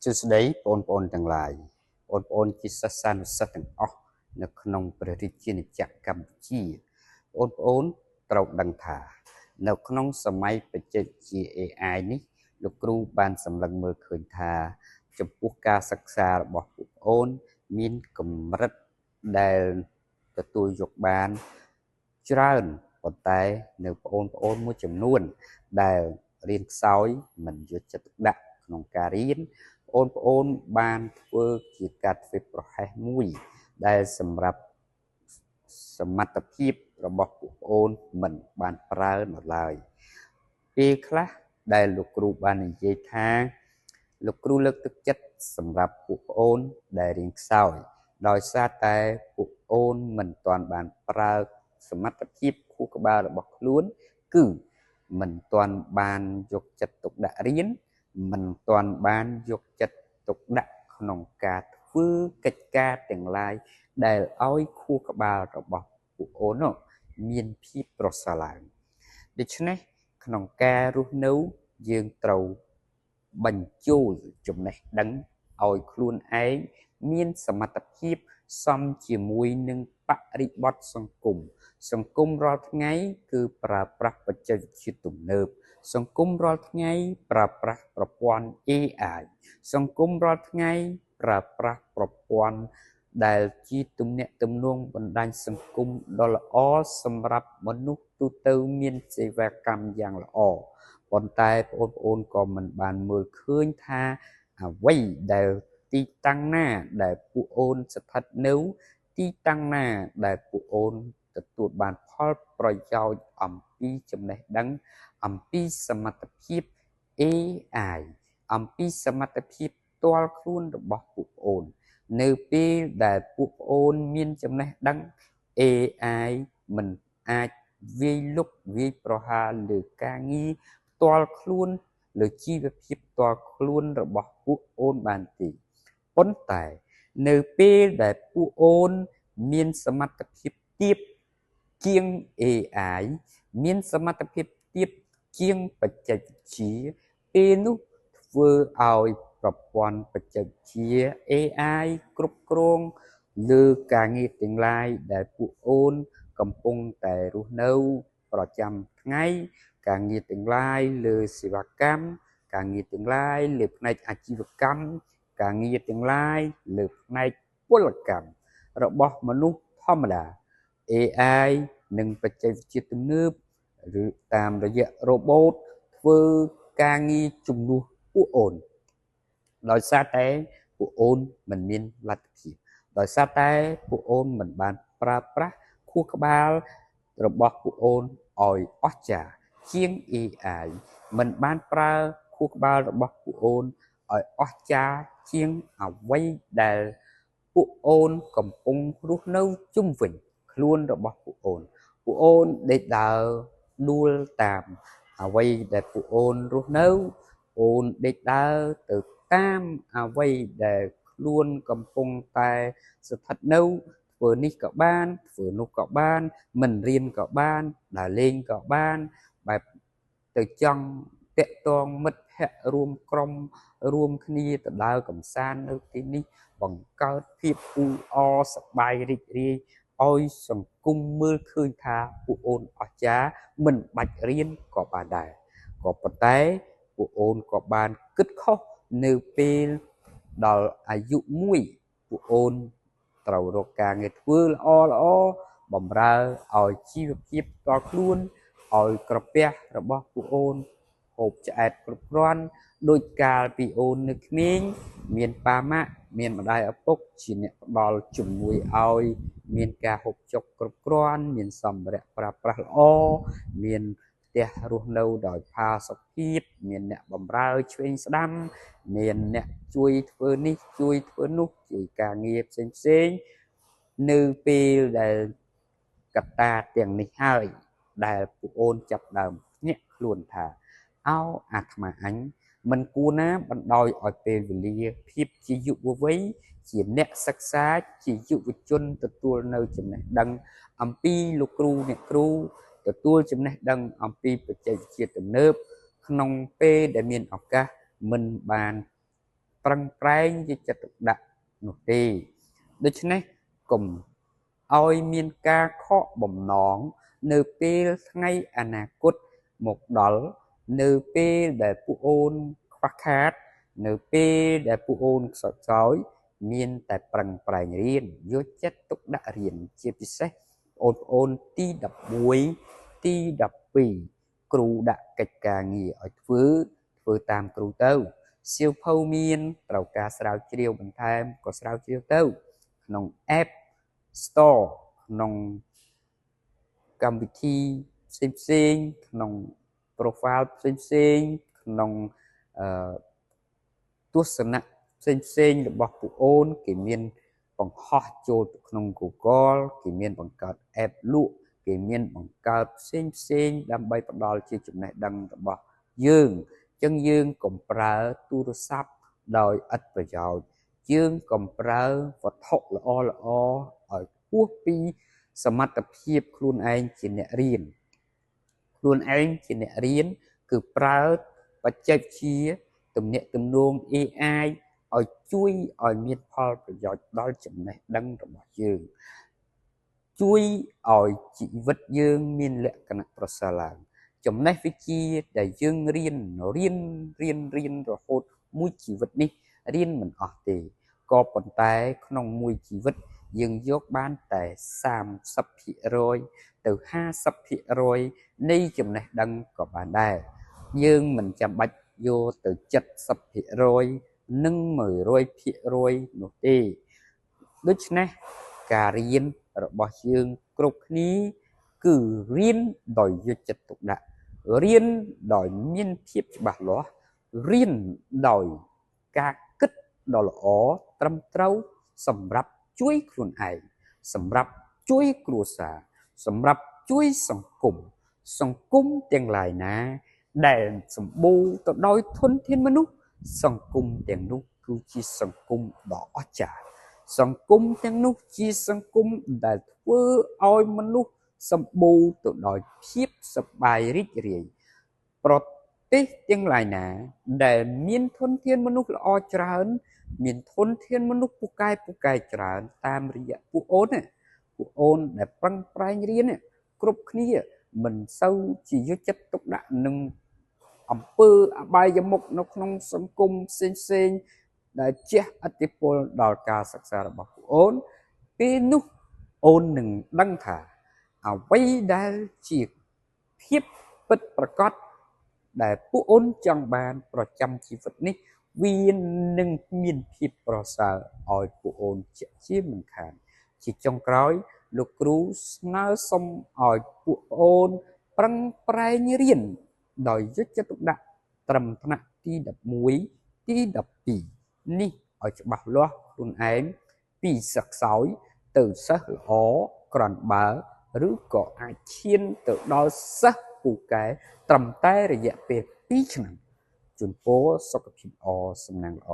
จุดนี้ปนปนต่างหลายปนปนจิตสารสัตว์ต่างออกในขนมประเทศจีนจากกัมพูชีปนปนตรกดังถาในขนมสมัยปัจจุบัน AI นี้ลูกครูบานสำลังมือคืนทาจำพวกการศึกษาบอกปนปนมีกำลังได้ตัวหยกบานเจริญปนไตในปนปนมือจำนวนได้เรียนสายมันยุติดักขนมการเรียนโอนบานเพื่อกิจการไฟประให้มุ้ยได้สำหรับสมรรถภาพระบบโอนเหมือนบานปลาหมดเลยปีคละได้ลูกครูบานในใจทางลูกครูเลือกตึกจัดสำหรับปุโอนได้เรียนสายโดยซาแต่ปุโอนเหมือนตอนบานปลาสมรรถภาพคู่กับบาระบบล้วนคือเหมือนตอนบานยกจัดตกดะเรียนมันตอนบ้านยกจัดตกดักขนมกาฟื้นกิจการแต่งลายได้เอาคู่กับบาระบบปุโอนมีนพีโปรสลางดิฉันขนมการุนู้ยืงเตาบรรจุจุ่มในดังเอาครูนไอมีนสมรรถภาพซ้ำจีมวยหนึ่งปริบทสังคมรอดไงคือปราบปรับปัจจัยชีตุ่มเนิบสังคมรอดไงปราบปรับประปวนAIสังคมรอดไงปราบปรับประปวนได้ชีตุ่มเนี่ยตุ่มนวงบนดันสังคมดอลอสำหรับมนุษย์ตุเตอร์มีนเสวกรรมอย่างละอปนตายโอนก็มันบานมือคืนท่าไว้ได้ตีตั้งหน้าได้ปูโอนสถัดนิ้วตีตั้งหน้าได้ปูโอนตัวบานพอประโยชน์อัมพีจำเนดังอัมพีสมรรถภาพ AI อัมพีสมรรถภาพตัวครูนរបស់ปูโอนនៅពេលដែលពួកអូនមានចំណេះដឹង AI មិនអាចវាយលុកវាយប្រហារលើការងារផ្ទាល់ខ្លួនលើជីវភាពផ្ទាល់ខ្លួនរបស់ពួកអូនបានទេប៉ុន្តែនៅពេលដែលពួកអូនមានសមត្ថភាពទាបជាង AI មានសមត្ថភាពទាបជាងបច្ចេកវិទ្យាពេលនោះធ្វើឲ្យប្រព័ន្ធបច្ចេកវិទ្យា AI គ្រប់គ្រងលើការងារទាំងឡាយដែលពួកអូនកំពុងតែរស់នៅប្រចាំថ្ងៃការងារទាំងឡាយលើសេវាកម្មការងារទាំងឡាយលើផ្នែកអាជីវកម្មការងារទាំងឡាយលើផ្នែកពលកម្មរបស់មនុស្សធម្មតា AI និងបច្ចេកវិទ្យាទំនើបឬតាមរយៈ robot ធ្វើការងារជំនួសពួកអូនដោយសារតែពួកអូនមិនមានលទ្ធភាពដោយសារតែពួកអូនមិនបានប្រើប្រាស់ខួរក្បាលរបស់ពួកអូនឲ្យអស្ចារ្យជាង AI មិនបានប្រើខួរក្បាលរបស់ពួកអូនឲ្យអស្ចារ្យជាងអ្វីដែលពួកអូនកំពុងរស់នៅជុំវិញខ្លួនរបស់ពួកអូនដេកដើរដួលតាមអ្វីដែលពួកអូនរស់នៅអូនដេកដើរទៅតាមអ្វីដែលខ្លួនកំពុងតែស្ថិតនៅធ្វើនេះក៏បានធ្វើនោះក៏បានមិនរៀនក៏បានដើរលេងក៏បានបែបទៅចង់តាក់ទងមិត្តភ័ក្តិរួមក្រុមរួមគ្នាទៅដើរកំសាន្តនៅទីនេះបង្កើតភាពអ៊ូអរសប្បាយរីករាយឲ្យសង្គមមើលឃើញថាពួកអូនអស្ចារ្យមិនបាច់រៀនក៏បានដែរក៏ប៉ុន្តែពួកអូនក៏បានគិតខុសនៅពេលដល់អាយុមួយពួកអូនត្រូវរកការងារធ្វើល្អបំរើឲ្យជីវភាពផ្ទាល់ខ្លួនឲ្យក្រពះរបស់ពួកអូនហូបឆ្អែតគ្រប់គ្រាន់ដោយកាលពីអូននៅក្មេងមានប៉ាម៉ាក់មានម្ដាយឪពុកជាអ្នកផ្ដល់ជំនួយឲ្យមានការហូបចុកគ្រប់គ្រាន់មានសម្ភារៈប្រើប្រាស់ល្អមានផ្ទះរស់នៅដោយផាសុកភាពមានអ្នកបម្រើឆ្វេងស្ដាំមានអ្នកជួយធ្វើនេះជួយធ្វើនោះជួយការងារផ្សេងនៅពេលដែលកត្តាទាំងនេះហើយដែលពួកអូនចាប់ដើមភ្ញាក់ខ្លួនថាអោអាត្មាអញមិនគួរណាបណ្ដោយឲ្យពេលវេលាភាពជាយុវវ័យជាអ្នកសិក្សាជាយុវជនទទួលនៅចំណេះដឹងអំពីលោកគ្រូអ្នកគ្រូទទួលចំណេះដឹងអំពីបច្ចេកវិទ្យាទំនើបក្នុងពេលដែលមានឱកាសមិនបាន ប្រឹងប្រែងយកចិត្តទុកដាក់នោះទេដូច្នេះកុំឲ្យមានការខកបំណងនៅពេលថ្ងៃអនាគតមកដល់នៅពេលដែលពួកអូនខ្វះខាតនៅពេលដែលពួកអូនខ្សត់ខ្សោយមានតែប្រឹងប្រែងរៀនយកចិត្តទុកដាក់រៀនជាពិសេសបងប្អូនទី11ទី12គ្រូដាក់កិច្ចការងារឲ្យធ្វើតាមគ្រូទៅសៀវភៅមានត្រូវការស្រាវជ្រាវបន្ថែមក៏ស្រាវជ្រាវទៅក្នុង App Store ក្នុងកម្មវិធីផ្សេងៗក្នុង profile ផ្សេងៗក្នុងទស្សនៈផ្សេងៗរបស់ពួកអូនគេមានបង្ហោះចូលទៅក្នុង Google គេមានបង្កើត App លក់គេមានបង្កើតផ្សេងៗដើម្បីផ្ដល់ជាចំណេះដឹងរបស់យើងអញ្ចឹងយើងកុំប្រើទូរស័ព្ទដោយឥតប្រយោជន៍យើងកុំប្រើវត្ថុល្អៗឲ្យហួសពីសមត្ថភាពខ្លួនឯងជាអ្នករៀនខ្លួនឯងជាអ្នករៀនគឺប្រើបច្ចេកវិទ្យាទំនាក់ទំនង AI ឲ្យជួយឲ្យមានផលប្រយោជន៍ដល់ចំណេះដឹងរបស់យើងជួយឲ្យជីវិតយើងមានលក្ខណៈប្រសើរឡើងចំណេះវិជ្ជាដែលយើងរៀនរហូតមួយជីវិតនេះរៀនមិនអស់ទេក៏ប៉ុន្តែក្នុងមួយជីវិតយើងយកបានតែ 30% ទៅ 50% នៃចំណេះដឹងក៏បានដែរយើងមិនចាំបាច់យកទៅ 70% និង 100% នោះទេដូច្នេះការរៀនរបស់យើងគ្រប់គ្នាគឺរៀនដោយយកចិត្តទុកដាក់រៀនដោយមានភាពច្បាស់លាស់រៀនដោយការគិតដ៏ល្អត្រឹមត្រូវសម្រាប់ជួយខ្លួនឯងសម្រាប់ជួយគ្រួសារសម្រាប់ជួយសង្គមទាំងឡាយណាដែលសម្បូរទៅដោយធនធានមនុស្សសង្គមទាំងនោះគឺជាសង្គមដ៏អស្ចារ្យសង្គមទាំងនោះជាសង្គមដែលធ្វើឲ្យមនុស្សសម្បូរទៅដោយភាពសប្បាយរីករាយប្រទេសទាំងឡាយណាដែលមានធនធានមនុស្សល្អច្រើនមានធនធានមនុស្សពូកែច្រើនតាមរយៈពួកអូនដែលប្រឹងប្រែងរៀនគ្រប់គ្នាមិនសូវជាយកចិត្តទុកដាក់នឹងអំពើអបាយមុខនៅក្នុងសង្គមផ្សេងដែលជះឥទ្ធិពលដល់ការសិក្សារបស់ពួកអូនពេលនោះអូននឹងដឹងថាអ្វីដែលជាភាពពិតប្រាកដដែលពួកអូនចង់បានប្រចាំជីវិតនេះវានឹងមានភាពប្រសើរឲ្យពួកអូនជាមិនខានជាចុងក្រោយលោកគ្រូស្នើសុំឲ្យពួកអូនប្រឹងប្រែងរៀនដោយយកចិត្តទុកដាក់ត្រឹមថ្នាក់ទី11ទី12នេះឲ្យច្បាស់លាស់ខ្លួនឯងពីសិស្សខ្សោយទៅសិស្សល្អក្រាន់បើឬក៏អាចឈានទៅដល់សិស្សពូកែត្រឹមតែរយៈពេល2ឆ្នាំជូនពរសុខភាពល្អសំណាងល្អ